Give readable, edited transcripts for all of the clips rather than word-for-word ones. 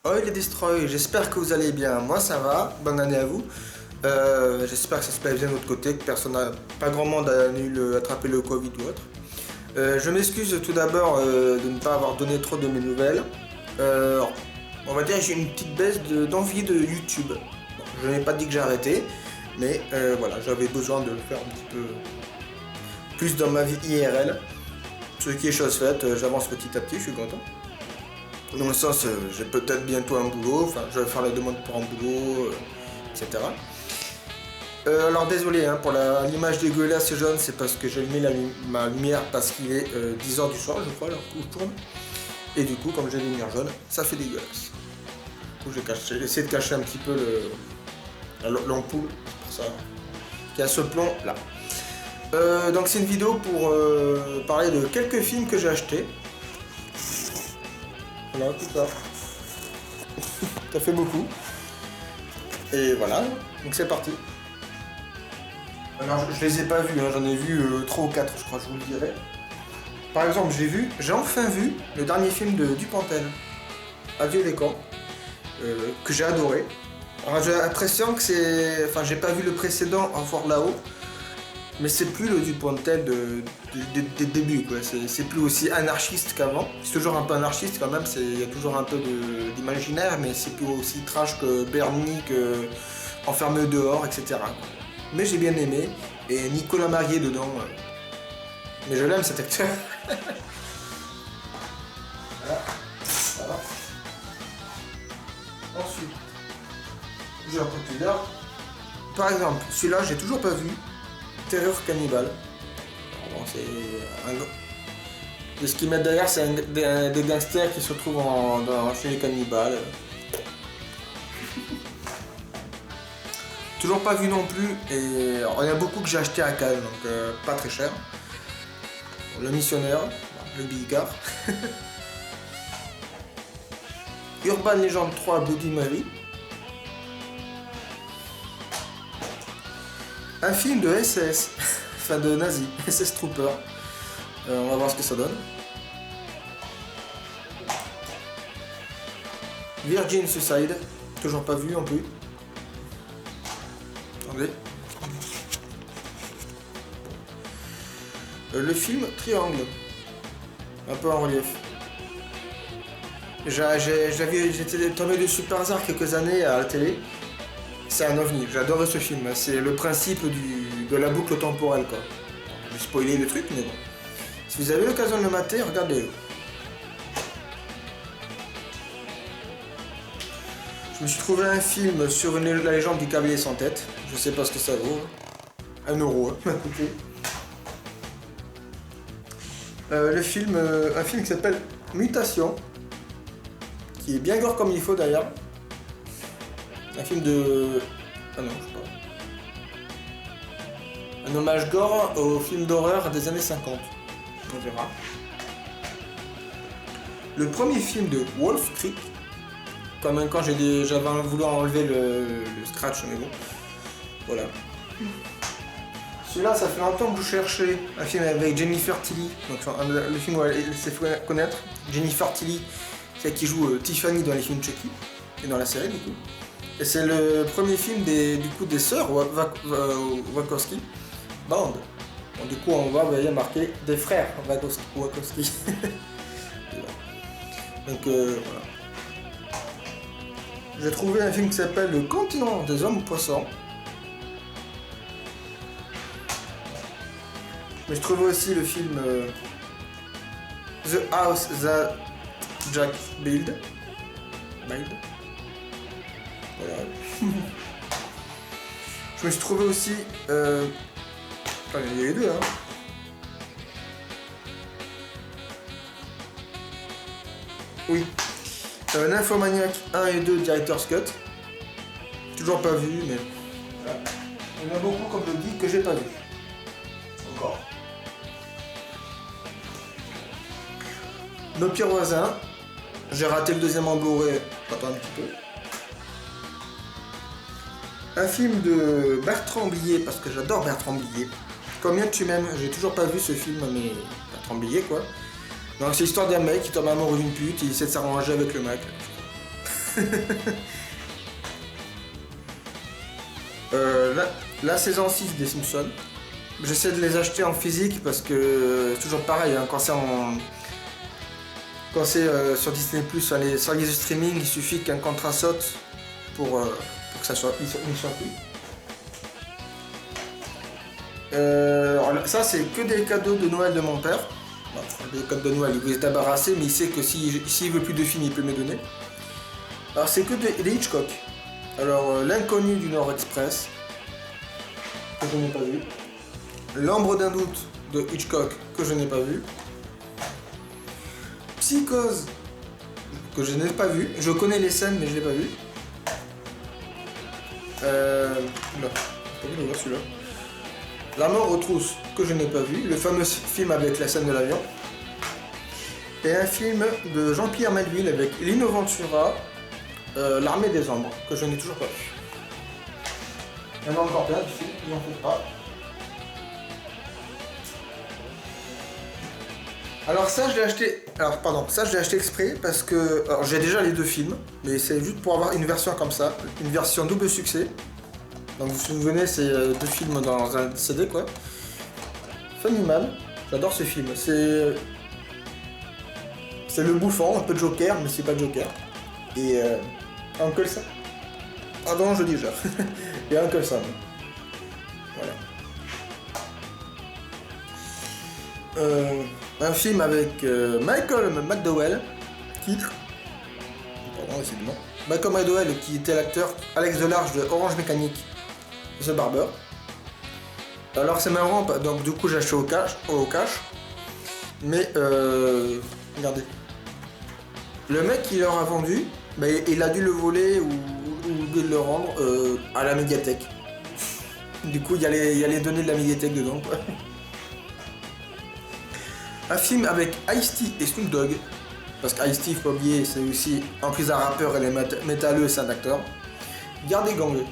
Oh les Destroy, j'espère que vous allez bien. Moi ça va, bonne année à vous. J'espère que ça se passe bien de l'autre côté, que personne n'a, pas grand monde a attrapé le Covid ou autre. Je m'excuse tout d'abord de ne pas avoir donné trop de mes nouvelles. Euh, on va dire que j'ai une petite baisse d'envie de YouTube. Bon, je n'ai pas dit que j'ai arrêté, mais voilà, j'avais besoin de le faire un petit peu plus dans ma vie IRL. Ce qui est chose faite, j'avance petit à petit, je suis content. Dans le sens, j'ai peut-être bientôt un boulot, enfin je vais faire la demande pour un boulot, etc. Alors désolé pour l'image dégueulasse et jaune, c'est parce que j'ai allumé ma lumière parce qu'il est 10h du soir, je crois, alors que je tourne. Et du coup, comme j'ai une lumière jaune, ça fait dégueulasse. Du coup, j'ai essayé de cacher un petit peu l'ampoule, pour ça, qui a ce plomb là. Donc c'est une vidéo pour parler de quelques films que j'ai achetés. Voilà, tout ça. Ça fait beaucoup. Et voilà, donc c'est parti. Alors je les ai pas vus, j'en ai vu 3 ou 4 je crois, je vous le dirai. Par exemple j'ai enfin vu le dernier film de Dupontel, Adieu les camps, que j'ai adoré. Alors j'ai l'impression que c'est... Enfin j'ai pas vu le précédent en fort là-haut, mais c'est plus le Dupontel des débuts quoi, c'est plus aussi anarchiste qu'avant. C'est toujours un peu anarchiste quand même, il y a toujours un peu d'imaginaire, mais c'est plus aussi trash que Bernie, que Enfermé dehors, etc. Mais j'ai bien aimé, et Nicolas Marié dedans, mais je l'aime cet acteur. Voilà. Voilà. Ensuite, j'ai un peu plus d'art. Par exemple, celui-là j'ai toujours pas vu, Terreur cannibale. Alors bon, et ce qu'ils mettent derrière, c'est des gangsters qui se retrouvent chez les cannibales. Toujours pas vu non plus, et alors, il y en a beaucoup que j'ai acheté à Cannes, donc pas très cher. Le missionnaire, le Bigard. Urban Legend 3 Bloody Mary. Un film de SS, enfin de nazi, SS Trooper. On va voir ce que ça donne. Virgin Suicide, toujours pas vu non plus. Attendez. Le film Triangle, un peu en relief. J'étais tombé dessus par hasard quelques années à la télé. C'est un ovni, j'adorais ce film. C'est le principe de la boucle temporelle quoi. Je vais spoiler le truc, mais bon. Si vous avez l'occasion de le mater, regardez-le. Je me suis trouvé un film sur la légende du cavalier sans tête. Je sais pas ce que ça vaut. 1€, m'a coûté. Un film qui s'appelle Mutation, qui est bien gore comme il faut d'ailleurs. Un film de... Ah non, je sais pas. Un hommage gore au film d'horreur des années 50. On verra. Le premier film de Wolf Creek, comme quand j'avais voulu enlever le scratch, mais bon. Voilà. Celui-là, ça fait longtemps que je cherchais un film avec Jennifer Tilly. Donc, le film où elle s'est fait connaître. Jennifer Tilly, c'est elle qui joue Tiffany dans les films Chucky et dans la série du coup. Et c'est le premier film des sœurs Wachowski Band. Bon, du coup, on va marquer des frères Wachowski. Donc voilà. J'ai trouvé un film qui s'appelle Le Continent des Hommes Poissons. Mais je trouvais aussi le film The House That Jack Built. Voilà. Je me suis trouvé aussi... Enfin, il y a les deux, hein. Oui. Nymphomaniac 1 et 2 Director's Cut. Toujours pas vu, mais... Voilà. Il y en a beaucoup, comme je dis, que j'ai pas vu. Encore. Nos pires voisins. J'ai raté le deuxième en Blu-ray. Attends un petit peu. Un film de Bertrand Blier, parce que j'adore Bertrand Blier. Combien tu m'aimes? J'ai toujours pas vu ce film, mais Bertrand Blier quoi. Donc c'est l'histoire d'un mec qui tombe amoureux d'une pute et il essaie de s'arranger avec le mec. La saison 6 des Simpsons. J'essaie de les acheter en physique parce que c'est toujours pareil, hein, quand c'est sur Disney+, sur les streaming, il suffit qu'un contrat saute pour que ça soit mis sur plus. Ça c'est que des cadeaux de Noël de mon père. Bon, des cadeaux de Noël, il vous est débarrassé, mais il sait que s'il veut plus de films, il peut me les donner. Alors c'est que des Hitchcock. Alors L'inconnu du Nord Express, que je n'ai pas vu. L'ombre d'un doute de Hitchcock, que je n'ai pas vu. Psychose, que je n'ai pas vu. Je connais les scènes, mais je l'ai pas vu. Là, celui-là. La mort aux trousses, que je n'ai pas vu. Le fameux film avec la scène de l'avion. Et un film de Jean-Pierre Melville avec Lino Ventura, L'Armée des Ombres, que je n'ai toujours pas vu. Il y en a encore plein de films, n'en faites pas. Alors ça je l'ai acheté. Ça je l'ai acheté exprès parce que. Alors j'ai déjà les deux films, mais c'est juste pour avoir une version comme ça, une version double succès. Donc vous vous souvenez, c'est deux films dans un CD quoi. Funnyman, j'adore ce film. C'est le bouffon, un peu de Joker, mais c'est pas Joker. Et Uncle Sam. Pardon, je dis déjà. Et Uncle Sam. Voilà. Un film avec Michael McDowell, titre. Pardon, c'est le nom. Michael McDowell qui était l'acteur Alex Delarge de Orange Mécanique, The Barber. Alors c'est marrant, donc du coup j'ai acheté au cash. Mais regardez. Le mec qui leur a vendu, il a dû le voler ou de le rendre à la médiathèque. Du coup il y a les données de la médiathèque dedans quoi. Un film avec Ice-T et Snoop Dogg, parce qu'Ice-T, il faut pas oublier, c'est aussi, en plus d'un rappeur, elle est métalleux, c'est un acteur. Gardez Gang. Donc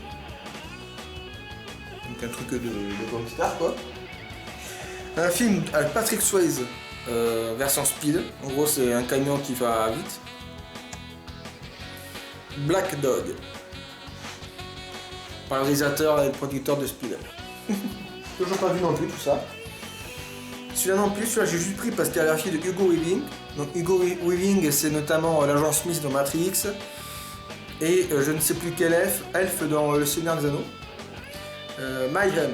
un truc de gangster quoi. Un film avec Patrick Swayze, version speed, en gros c'est un camion qui va vite. Black Dog, par le réalisateur et le producteur de Speed. Toujours pas vu non plus tout ça. Celui-là non plus, celui-là j'ai juste pris parce qu'il y a la fille de Hugo Weaving. Donc Hugo Weaving c'est notamment l'agent Smith dans Matrix et je ne sais plus quel elfe dans Le Seigneur des Anneaux. Mayhem.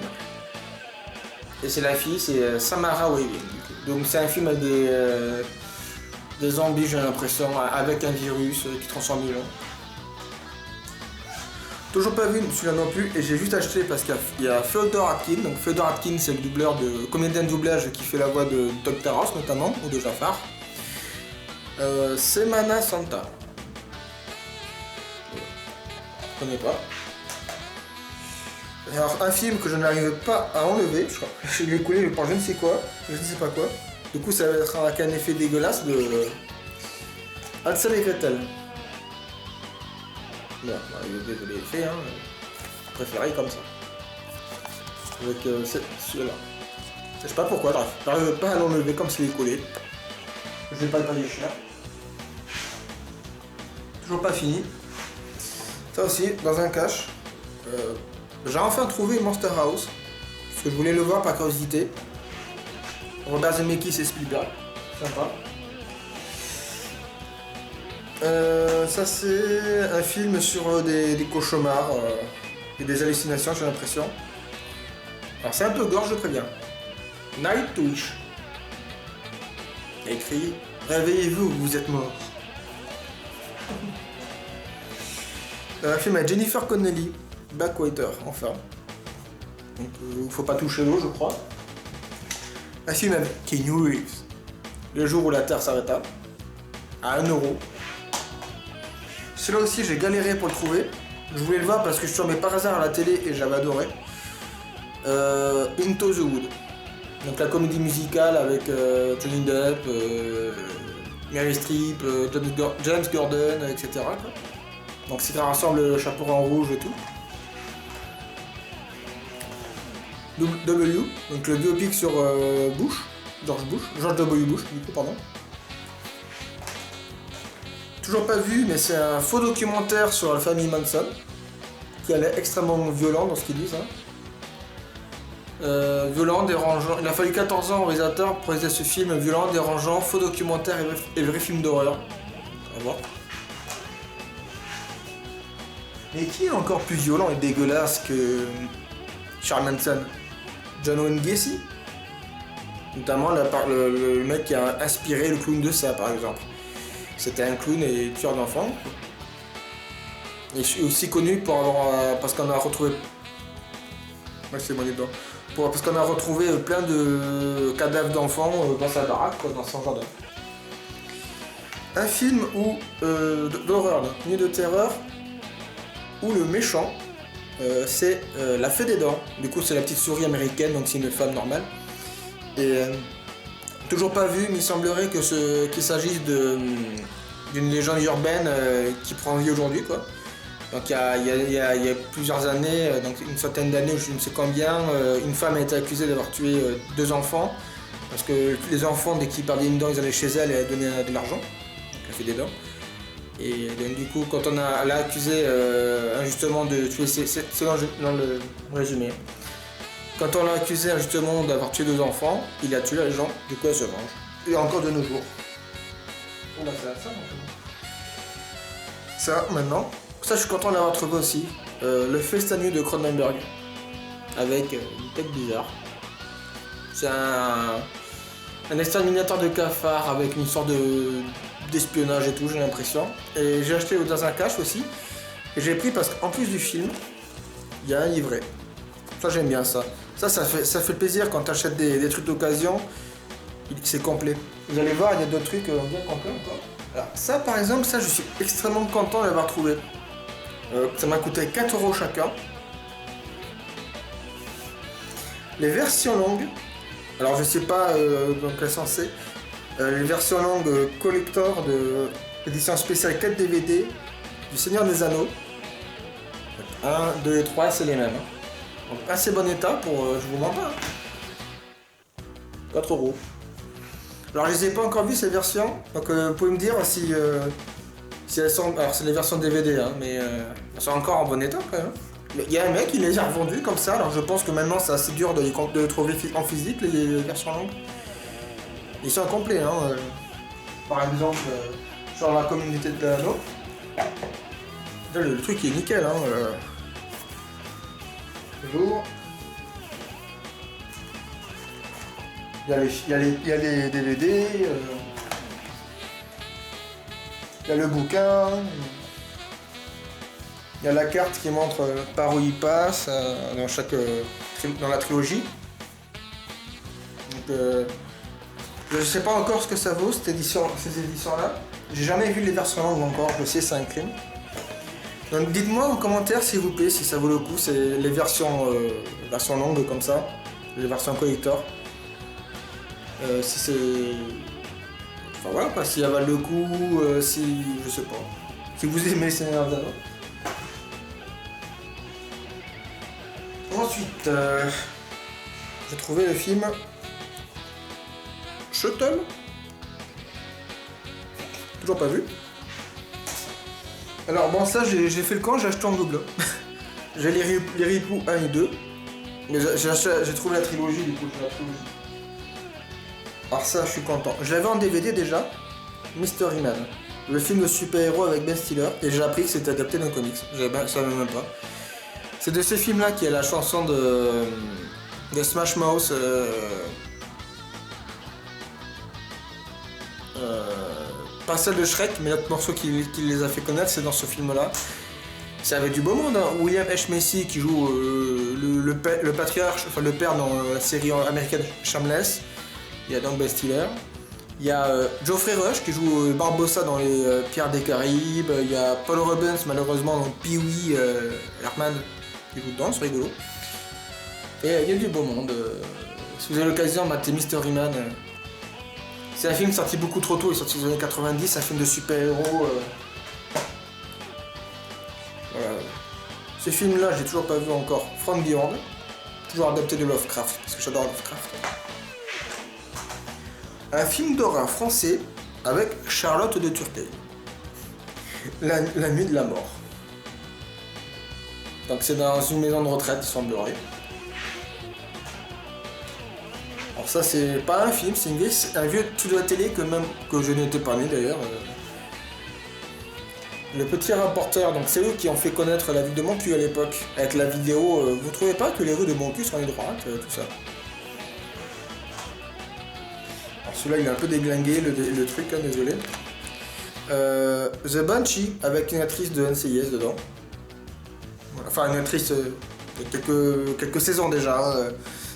Et c'est la fille, c'est Samara Weaving. Donc c'est un film avec des zombies j'ai l'impression, avec un virus qui transforme les gens. Toujours pas vu celui-là non plus et j'ai juste acheté parce qu'il y a Fedor Atkin. Donc Fedor Atkin c'est le doubleur de comédien de doublage qui fait la voix de Dr House notamment ou de Jafar. Semana Santa. Je connais pas. Alors un film que je n'arrive pas à enlever, je crois. Je l'ai coulé par je ne sais quoi, je ne sais pas quoi. Du coup ça va être avec un effet dégueulasse de Hansel et Gretel. Bon, désolé les faits, hein. Préféré comme ça. Avec celui-là. Je sais pas pourquoi, j'arrive pas à l'enlever comme s'il est collé. Je vais pas le payer cher. Toujours pas fini. Ça aussi, dans un cache. J'ai enfin trouvé Monster House. Parce que je voulais le voir par curiosité. Robert Zemeckis et Spielberg. Sympa. Ça c'est un film sur des cauchemars et des hallucinations j'ai l'impression. Alors c'est un peu gorge je préviens. Nightwish. Il y a écrit réveillez-vous, vous êtes mort. Un film avec Jennifer Connelly, Backwater, enfin. Donc faut pas toucher l'eau je crois. Un film avec Keanu Reeves. Le jour où la Terre s'arrêta. À 1€. Celui-là aussi j'ai galéré pour le trouver. Je voulais le voir parce que je suis tombé par hasard à la télé et j'avais adoré. Into the Wood. Donc la comédie musicale avec Johnny Depp, Meryl Streep, James Gordon, etc. quoi. Donc c'est ça rassemble le chapeau en rouge et tout. W, donc le biopic sur George W. Bush, du coup, pardon. toujours pas vu, mais c'est un faux documentaire sur la famille Manson, qui est extrêmement violent dans ce qu'ils disent. Hein. Violent, dérangeant. Il a fallu 14 ans au réalisateur pour réaliser ce film violent, dérangeant, faux documentaire et vrai film d'horreur. On va voir. Mais qui est encore plus violent et dégueulasse que Charles Manson? John Wayne Gacy, notamment le mec qui a inspiré le clown de ça, par exemple. C'était un clown et tueur d'enfants. Et aussi connu pour avoir, parce qu'on a retrouvé, ouais, c'est mon dedans. Parce qu'on a retrouvé plein de cadavres d'enfants dans sa baraque, quoi, dans son jardin. Un film d'horreur, ni de terreur, où le méchant, c'est la fée des dents. Du coup, c'est la petite souris américaine, donc c'est une femme normale. Et toujours pas vu, mais il semblerait qu'il s'agisse d'une légende urbaine qui prend vie aujourd'hui, quoi. Donc il y a plusieurs années, donc une centaine d'années, je ne sais combien, une femme a été accusée d'avoir tué 2 enfants. Parce que les enfants, dès qu'ils perdaient une dent, ils allaient chez elle et elle donnait de l'argent. Donc elle fait des dents. Et donc du coup, quand elle a accusé injustement de tuer, c'est dans le résumé. Quand on l'a accusé injustement d'avoir tué 2 enfants, il a tué les gens, du coup elle se venge. Et encore de nos jours. On a fait ça maintenant. Ça, maintenant. Ça, je suis content d'avoir trouvé aussi. Le Festanu de Cronenberg. Avec une tête bizarre. C'est un exterminateur de cafards avec une sorte d'espionnage et tout, j'ai l'impression. Et j'ai acheté dans un cache aussi. Et j'ai pris parce qu'en plus du film, il y a un livret. Ça, j'aime bien ça. Ça fait plaisir quand tu achètes des trucs d'occasion. C'est complet. Vous allez voir, il y a d'autres trucs bien complets encore. Alors, ça, par exemple, ça, je suis extrêmement content d'avoir trouvé. Ça m'a coûté 4 € chacun. Les versions longues, alors je sais pas dans quel sens c'est. Les versions longues collector de édition spéciale 4 DVD du Seigneur des Anneaux. 1, 2 et 3, c'est les mêmes. Donc assez bon état pour, je vous mens pas. 4 €. Alors je les ai pas encore vues ces versions, donc vous pouvez me dire si elles sont. Alors c'est les versions DVD, hein, mais elles sont encore en bon état quand même. Il y a un mec qui les a revendus comme ça, alors je pense que maintenant c'est assez dur de les trouver en physique, les versions longues. Ils sont complets, hein. Par exemple, sur la communauté de l'anneau. Le truc est nickel, hein. Toujours. Il y a les DVD, il y a le bouquin, il y a la carte qui montre par où il passe dans la trilogie. Donc, je ne sais pas encore ce que ça vaut ces éditions-là. J'ai jamais vu les versions longues encore, je sais c'est un crime. Donc dites-moi en commentaire s'il vous plaît si ça vaut le coup, c'est les versions longues comme ça, les versions collector. Si c'est... Enfin voilà quoi, si elle valent le coup, si... je sais pas. Si vous aimez les Seigneurs des Anneaux. Ensuite, j'ai trouvé le film Shuttle. Toujours pas vu. Alors bon ça j'ai fait le camp, j'ai acheté en double. J'ai les ripoux 1 et 2. Mais j'ai trouvé la trilogie du coup, j'ai la trilogie. Alors ça je suis content. Je l'avais en DVD déjà, Mystery Man. Le film de super-héros avec Ben Stiller. Et j'ai appris que c'était adapté d'un comics. Je savais même pas. C'est de ces films-là qu'il y a la chanson de Smash Mouth. Pas celle de Shrek, mais l'autre morceau qui les a fait connaître, c'est dans ce film-là. C'est avec du beau monde, hein. William H. Macy qui joue le patriarche, enfin le père dans la série américaine Shameless. Il y a donc Ben Stiller. Il y a Geoffrey Rush qui joue Barbossa dans les Pirates des Caraïbes. Il y a Paul Rubens malheureusement dans Pee-wee Herman qui joue dedans, c'est rigolo. Et il y a du beau monde. Si vous avez l'occasion, matez Mystery Man. C'est un film sorti beaucoup trop tôt, il est sorti dans les années 90, un film de super-héros. Voilà. Ce film-là, j'ai toujours pas vu encore. From Beyond, toujours adapté de Lovecraft, parce que j'adore Lovecraft. Un film d'horreur français avec Charlotte de Turckheim. La nuit de la mort. Donc c'est dans une maison de retraite, il semblerait. Alors ça c'est pas un film, c'est un vieux truc de la télé que je n'étais pas né d'ailleurs. Le petit rapporteur, donc c'est eux qui ont fait connaître la ville de Moncu à l'époque. Avec la vidéo, vous trouvez pas que les rues de Moncu sont à droite, tout ça. Alors celui-là il est un peu déglingué le truc, hein, désolé. The Banshee avec une actrice de NCIS dedans. Voilà. Enfin une actrice de quelques saisons déjà. Hein.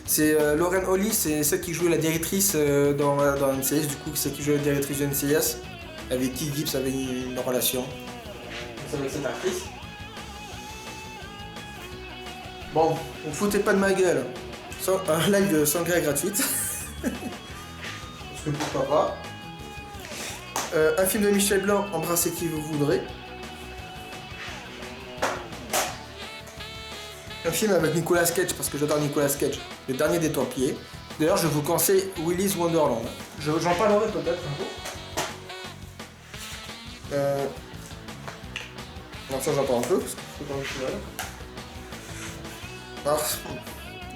C'est Lauren Holly, c'est celle qui jouait la directrice dans NCIS, du coup c'est celle qui jouait la directrice de NCIS, avec qui Gibbs avait une relation. C'est avec cette actrice. Bon, vous foutez pas de ma gueule. Un live sans gré gratuite. Parce que pourquoi pas. Un film de Michel Blanc, Embrassez qui vous voudrez. Un film avec Nicolas Cage, parce que j'adore Nicolas Cage, Le Dernier des Templiers. D'ailleurs, je vous conseille Willy's Wonderland. J'en parlerai peut-être un peu. Non, ça j'entends un peu, parce que c'est quand même plus mal. Alors,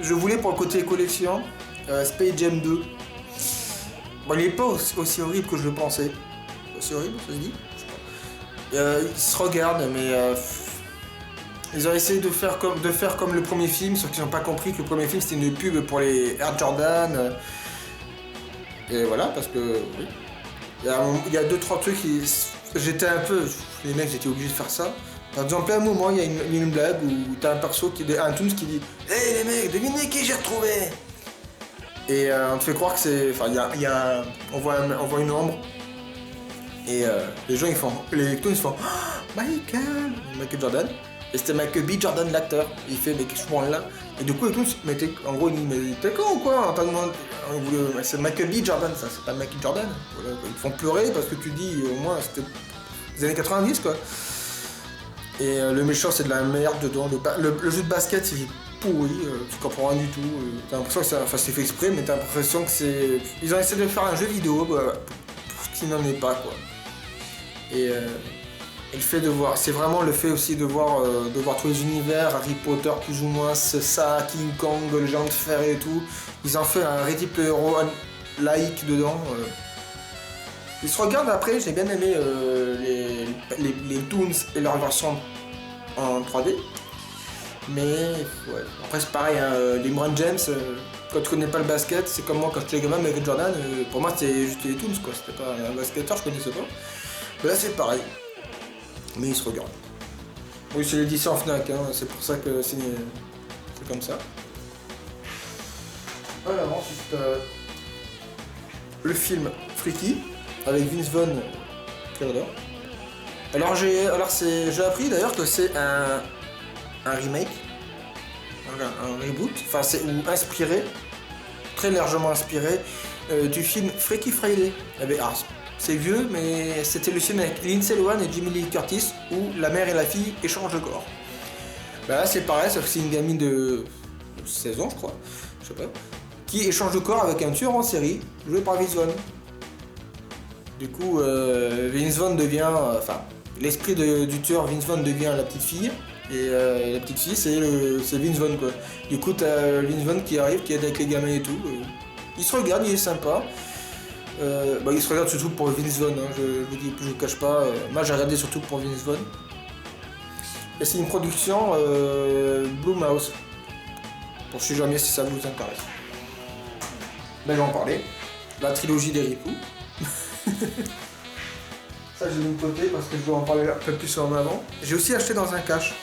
je voulais pour le côté collection, Space Jam 2. Bon, il est pas aussi horrible que je le pensais. C'est horrible, ça se dit? Il se regarde, mais ils ont essayé de faire comme le premier film, sauf qu'ils n'ont pas compris que le premier film c'était une pub pour les Air Jordan. Et voilà, parce que oui. Il y a 2-3 trucs qui. J'étais un peu. Les mecs, j'étais obligé de faire ça. Par exemple, à un moment, il y a une blague où t'as un perso un Toons qui dit Hey les mecs, devinez qui j'ai retrouvé! Et on te fait croire que c'est. Enfin, on voit une ombre. Et les gens ils font. Les Toons ils font Michael Jordan. Et c'était Michael B. Jordan l'acteur. Il fait mais qu'est-ce que je prends là? Et du coup les Toons mettaient. En gros ils disent mais t'es con ou quoi? C'est Michael B. Jordan, ça c'est pas Michael Jordan. Voilà, ils te font pleurer parce que tu dis au moins c'était les années 90 quoi. Et le méchant c'est de la merde dedans. Le jeu de basket il est pourri, tu comprends rien du tout. T'as l'impression que c'est fait exprès, mais t'as l'impression que c'est. Ils ont essayé de faire un jeu vidéo pour ce qui n'en est pas quoi. Et le fait de voir, c'est vraiment le fait aussi de voir tous les univers, Harry Potter plus ou moins, ça, King Kong, le géant de fer et tout. Ils ont fait un Ready Player One like dedans. Ils se regardent après, j'ai bien aimé les Toons et leur version en 3D. Mais ouais. Après c'est pareil, hein, les LeBron James, quand tu connais pas le basket, c'est comme moi quand j'étais gamin avec Jordan, pour moi c'était juste les Toons quoi, c'était pas un basketteur, je connaissais pas. Mais là c'est pareil. Mais ils se regardent. Oui c'est l'édition Fnac, hein, c'est pour ça que c'est comme ça. Alors ensuite le film Freaky avec Vince Vaughn que j'adore. Alors j'ai appris d'ailleurs que c'est un remake, un reboot, enfin ou inspiré, très largement inspiré du film Freaky Friday. C'est vieux, mais c'était le film avec Lindsay Lohan et Jamie Lee Curtis où la mère et la fille échangent de corps. Bah là c'est pareil, sauf que c'est une gamine de 16 ans je crois, je sais pas, qui échange de corps avec un tueur en série joué par Vince Vaughn. Du coup Vince Vaughn devient, l'esprit du tueur Vince Vaughn devient la petite fille. Et la petite fille c'est Vince Vaughn quoi. Du coup t'as Vince Vaughn qui arrive, qui aide avec les gamins et tout. Il se regarde, il est sympa. Il se regarde surtout pour Vince Vaughn, hein, je vous cache pas. Moi j'ai regardé surtout pour Vince Vaughn. Et c'est une production Blumhouse. Pour si jamais si ça vous intéresse. Ben je vais en parler. La trilogie des ripoux. Ça j'ai mis de côté parce que je dois en parler un peu plus en avant. J'ai aussi acheté dans un cache.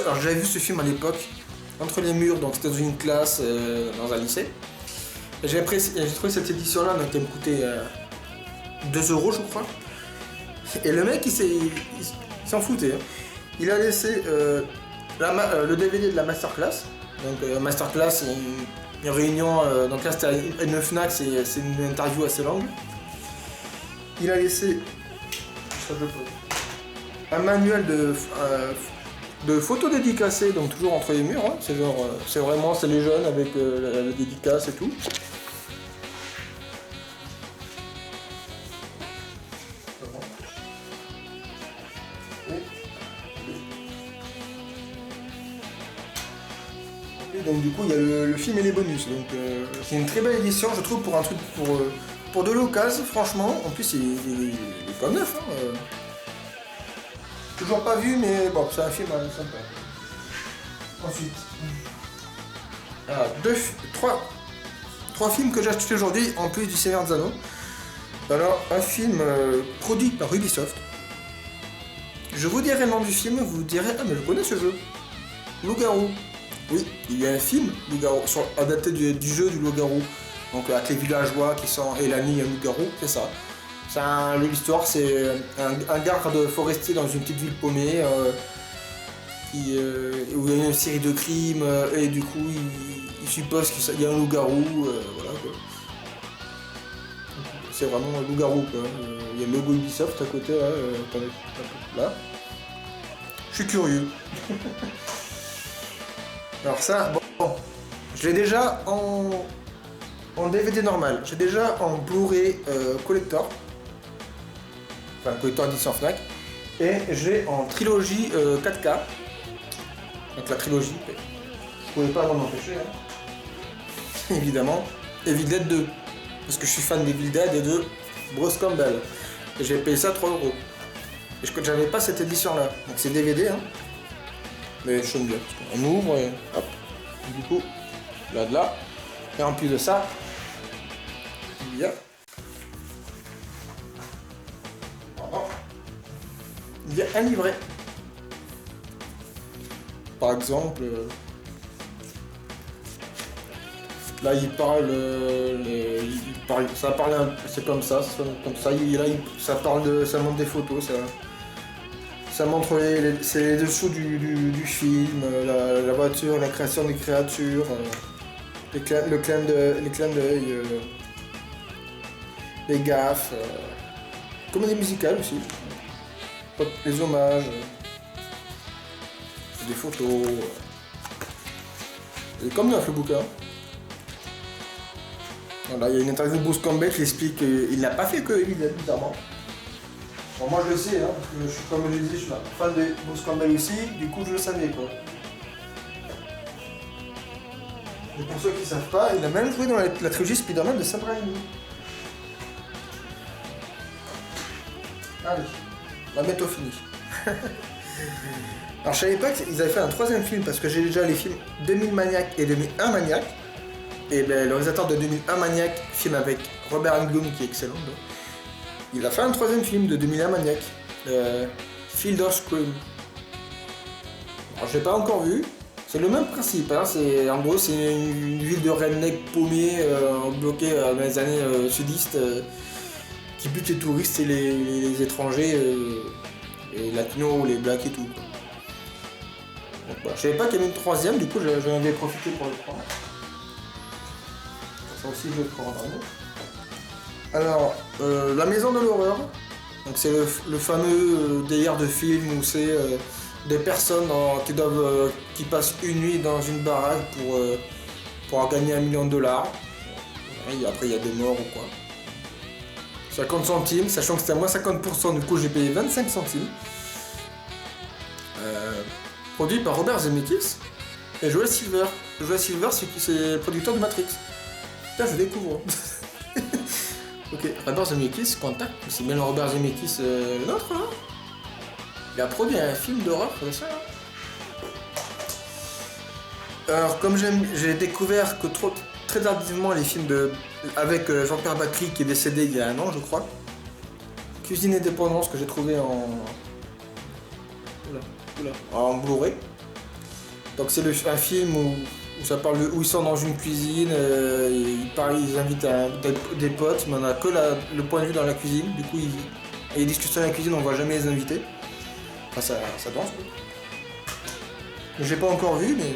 Alors j'avais vu ce film à l'époque, Entre les murs, donc c'était dans une classe, dans un lycée. J'ai trouvé cette édition là, donc elle me coûtait 2 € je crois. Et le mec il s'en foutait. Hein. Il a laissé le DVD de la masterclass. Donc masterclass c'est une réunion, donc là c'était à une Fnac, c'est une interview assez longue. Il a laissé un manuel de photos dédicacées, donc toujours entre les murs, hein. C'est les jeunes avec la dédicace et tout. Et donc du coup il y a le film et les bonus. Donc c'est une très belle édition je trouve pour un truc pour de l'occasion franchement. En plus il est pas neuf. Hein, Toujours pas vu mais bon c'est un film sympa. Ensuite. Ah, trois films que j'ai achetés aujourd'hui en plus du Seigneur des Anneaux. Alors un film produit par Ubisoft. Je vous dirai le nom du film, vous direz ah mais je connais ce jeu. Loup-garou. Oui, il y a un film, Loup-garou, adapté du jeu du Loup-garou. Donc avec les villageois qui sont Elani et un loup-garou, c'est ça. L'histoire, c'est un garde forestier dans une petite ville paumée où il y a une série de crimes et du coup il suppose qu'il y a un loup-garou. Voilà, quoi. C'est vraiment un loup-garou. Il y a le logo Ubisoft à côté. Là. Je suis curieux. Alors ça, bon, je l'ai déjà en DVD normal, j'ai déjà en Blu-ray collector, enfin collector édition Fnac, et j'ai en trilogie 4K, donc la trilogie, je pouvais pas m'en empêcher, hein. Évidemment, Evil Dead 2, parce que je suis fan d'Evil Dead et de Bruce Campbell, et j'ai payé ça 3€. Et j'avais pas cette édition là, donc c'est DVD, hein. Mais je sonne bien. On ouvre et hop. Du coup, là. Et en plus de ça, il y a. Il y a un livret. Par exemple, là il parle, ça parle, c'est comme ça, ça parle ça montre des photos, ça montre c'est les dessous du film, la voiture, la création des créatures, les clins d'œil, les gaffes, comédie musicale aussi, les hommages, des photos. C'est comme neuf le bouquin. Voilà, il y a une interview de Bruce Campbell qui explique qu'il n'a pas fait que Evil Dead, bizarrement. Bon, moi je le sais, hein, parce que comme je l'ai dit, je suis fan de Bruce Campbell aussi, du coup je le savais quoi. Et pour ceux qui ne savent pas, il a même joué dans la trilogie Spider-Man de Sam Raimi. Allez, la météo finie. Alors je savais pas qu'ils avaient fait un troisième film, parce que j'ai déjà les films 2000 Maniac et 2001 Maniac. Et ben, le réalisateur de 2001 Maniac, film avec Robert Englund qui est excellent. Donc. Il a fait un troisième film de 2001 Maniac, Field of Scream. Alors je l'ai pas encore vu, c'est le même principe, hein. En gros c'est une ville de redneck paumée, bloquée dans les années sudistes, qui bute les touristes et les étrangers, les latinos, les blacks et tout. Donc, voilà. Je savais pas qu'il y avait une troisième, du coup j'en avais profité pour le prendre. Ça aussi je vais le prendre. Alors, La Maison de l'Horreur, donc c'est le fameux délire de film où c'est des personnes qui passent une nuit dans une baraque pour gagner $1 million. Et après il y a des morts ou quoi. 50 centimes, sachant que c'était à moins 50%, du coup j'ai payé 25 centimes. Produit par Robert Zemeckis et Joel Silver. Joel Silver c'est le producteur de Matrix. Putain je découvre. Ok, Robert Zemeckis, contact, c'est bien le Robert Zemeckis le nôtre là. Il a produit un film d'horreur, c'est ça là. Alors comme j'ai découvert que très tardivement les films avec Jean-Pierre Bacry qui est décédé il y a un an je crois. Cuisine et dépendance que j'ai trouvé en Blu-ray. Donc c'est un film où ça parle où ils sont dans une cuisine, ils invitent des potes, mais on a que le point de vue dans la cuisine. Du coup, il y a des discussions dans la cuisine, on voit jamais les invités. Enfin, ça danse quoi. J'ai pas encore vu, mais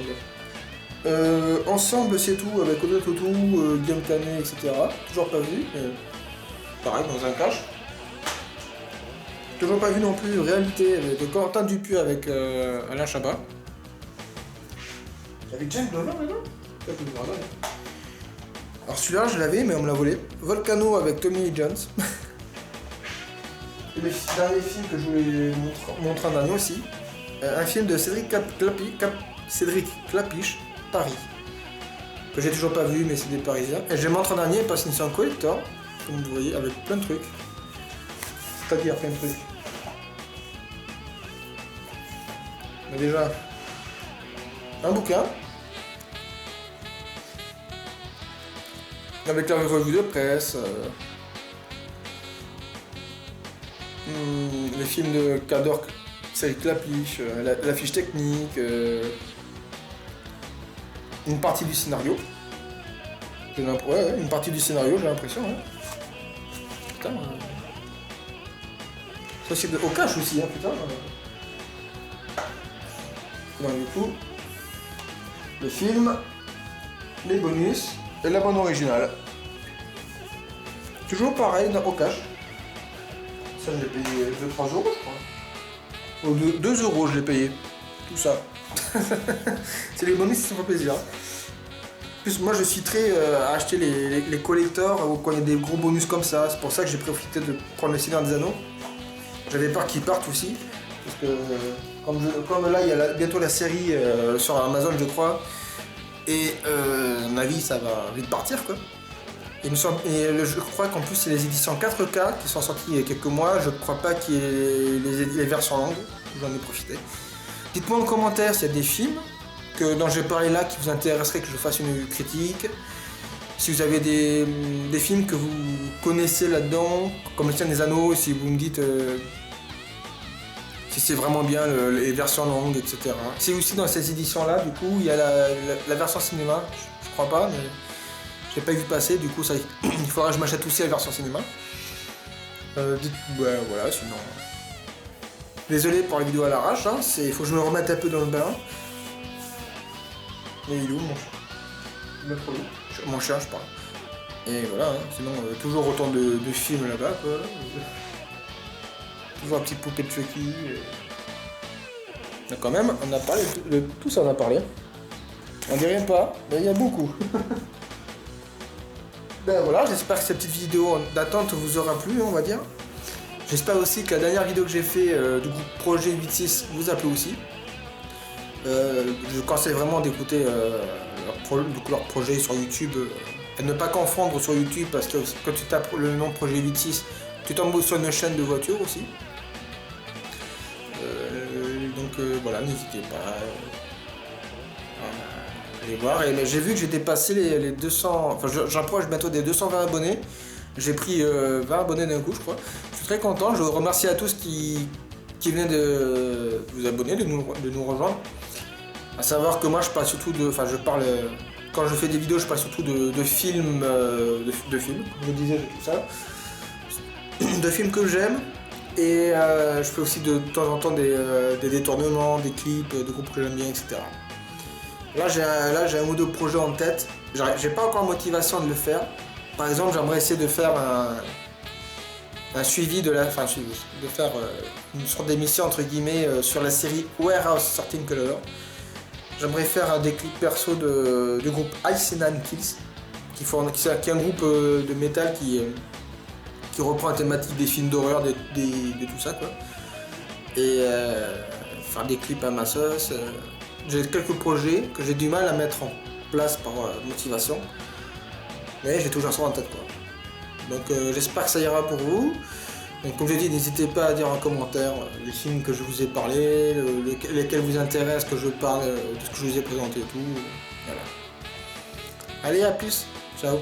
Ensemble, c'est tout avec Audrey Tautou, Guillaume Canet, etc. Toujours pas vu, mais pareil dans un cache. Toujours pas vu non plus Réalité de Quentin Dupieux avec Alain Chabat. Avec James Donovan dedans. Alors celui-là je l'avais mais on me l'a volé. Volcano avec Tommy Lee Jones. Et le dernier film que je voulais montrer en dernier aussi. Un film de Cédric Clapiche, Paris. que j'ai toujours pas vu, mais c'est des Parisiens. Et j'ai montré en dernier parce qu'ils sont collector, comme vous voyez, avec plein de trucs. C'est-à-dire plein de trucs. Mais déjà, un bouquin. Avec la revue de presse. Les films de Cador, série Clapiche, la fiche technique. Une partie du scénario. Ouais, une partie du scénario, j'ai l'impression. Hein. Putain. Ça c'est au cash aussi, hein, putain. Donc du coup, le film, les bonus et la bande originale. Toujours pareil, au cash. Ça je l'ai payé 2-3 euros je crois. Ou 2 euros je l'ai payé. Tout ça. C'est les bonus qui se font plaisir. En plus moi je suis très à acheter les collectors ou quand il y a des gros bonus comme ça. C'est pour ça que j'ai profité de prendre le Seigneur des Anneaux. J'avais peur qu'ils partent aussi. Parce que comme là il y a bientôt la série sur Amazon je crois. Et à mon avis ça va vite partir quoi. Je crois qu'en plus c'est les éditions 4K qui sont sorties il y a quelques mois. Je crois pas qu'il y ait les versions longues. J'en ai profité. Dites-moi en commentaire s'il y a des films dont j'ai parlé là qui vous intéresseraient que je fasse une critique. Si vous avez des films que vous connaissez là-dedans, comme Le Seigneur des Anneaux, si vous me dites si c'est vraiment bien les versions longues, etc. C'est aussi dans ces éditions-là, du coup, il y a la version cinéma, je crois pas, mais je l'ai pas vu passer, du coup, ça, il faudra que je m'achète aussi la version cinéma. Ouais, voilà, sinon... Désolé pour la vidéo à l'arrache, hein, il faut que je me remette un peu dans le bain. Mais il est où mon chien, je parle. Et voilà, hein, sinon, toujours autant de films là-bas, quoi. Toujours un petit poupée de Chucky. Mais quand même, on a parlé de tout ça, on a parlé. On dirait pas, mais il y a beaucoup. Ben voilà, j'espère que cette petite vidéo d'attente vous aura plu, on va dire. J'espère aussi que la dernière vidéo que j'ai fait du groupe Projet 86 vous a plu aussi. Je conseille vraiment d'écouter leur projet sur YouTube et ne pas confondre sur YouTube parce que quand tu tapes le nom Projet 86, tu tombes sur une chaîne de voitures aussi. Voilà, n'hésitez pas à aller voir. Et j'ai vu que j'ai dépassé les 200, enfin j'approche bientôt des 220 abonnés. J'ai pris 20 abonnés d'un coup, je crois. Je suis très content. Je vous remercie à tous qui venaient de vous abonner, de nous rejoindre. À savoir que moi, je parle surtout quand je fais des vidéos, je parle surtout de films, de films, comme je disais, tout ça. De films que j'aime. Et je fais aussi de temps en temps des détournements, des clips, de groupes que j'aime bien, etc. Là, j'ai un ou deux projets en tête. J'ai pas encore motivation de le faire. Par exemple, j'aimerais essayer de faire un suivi de faire une sorte d'émission entre guillemets sur la série Warehouse 13 Color. J'aimerais faire des clips perso du groupe Ice and Kills, qui est un groupe de métal qui reprend la thématique des films d'horreur, de tout ça quoi. Et faire des clips à ma sauce. J'ai quelques projets que j'ai du mal à mettre en place par motivation. Mais j'ai toujours ça en tête quoi. Donc j'espère que ça ira pour vous. Donc comme j'ai dit, n'hésitez pas à dire en commentaire les films que je vous ai parlé, lesquels vous intéressent, que je parle de ce que je vous ai présenté et tout. Voilà. Allez, à plus, ciao.